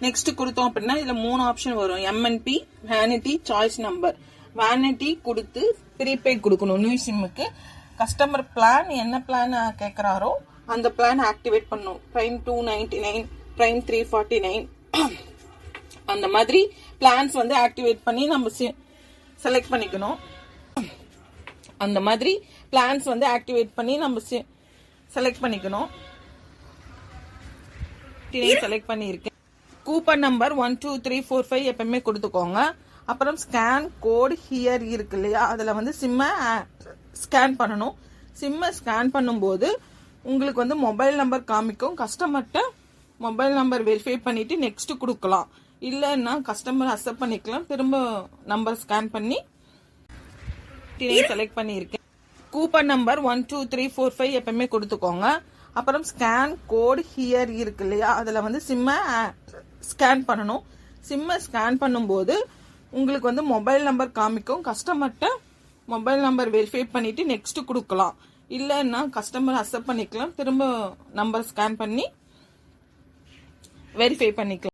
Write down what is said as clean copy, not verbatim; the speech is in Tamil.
நெக்ஸ்ட் கொடுத்தோம் அப்படின்னா இதுல 3 ஆப்ஷன் வரும். MNP, vanity, choice number. Vanity கொடுத்து ப்ரீபெய்ட் கொடுக்கணும். நியூ சிம்முக்கு கஸ்டமர் பிளான் என்ன பிளான் கேட்கறாரோ அந்த பிளான் ஆக்டிவேட் பண்ணும். பிரைம் 299, பிரைம் 349 அந்த மாதிரி பிளான்ஸ் வந்து ஆக்டிவேட் பண்ணி நம்ம செலக்ட் பண்ணிக்கணும். அந்த மாதிரி பிளான்ஸ் வந்து ஆக்டிவேட் பண்ணி நம்ம செலக்ட் பண்ணிக்கணும். செலக்ட் பண்ணியிருக்கேன். கூப்பன் நம்பர் 12345 எப்பவுமே கொடுத்துக்கோங்க. அப்புறம் ஸ்கேன் கோட் ஹியர் இருக்கு இல்லையா, அதுல வந்து சிம்மை ஸ்கேன் பண்ணணும். சிம்மை ஸ்கேன் பண்ணும்போது உங்களுக்கு வந்து மொபைல் நம்பர் காமிக்கும். கஸ்டமர்கிட்ட மொபைல் நம்பர் வெரிஃபை பண்ணிட்டு நெக்ஸ்ட் கொடுக்கலாம். இல்லைன்னா கஸ்டமர் அக்செப்ட் பண்ணிக்கலாம். திரும்ப நம்பர் ஸ்கேன் பண்ணி செலக்ட் பண்ணியிருக்கேன். கூப்பன் நம்பர் 12345 எப்பவுமே கொடுத்துக்கோங்க. அப்புறம் ஸ்கேன் கோட் ஹியர் இருக்கு இல்லையா, அதுல வந்து சிம்மை ஸ்கேன் பண்ணணும். சிம்மை ஸ்கேன் பண்ணும்போது உங்களுக்கு வந்து மொபைல் நம்பர் காமிக்கும். கஸ்டமர்கிட்ட மொபைல் நம்பர் வெரிஃபை பண்ணிட்டு நெக்ஸ்ட் கொடுக்கலாம். இல்லைன்னா கஸ்டமர் அக்செப்ட் பண்ணிக்கலாம். திரும்ப நம்பர் ஸ்கேன் பண்ணி வெரிஃபை பண்ணிக்கலாம்.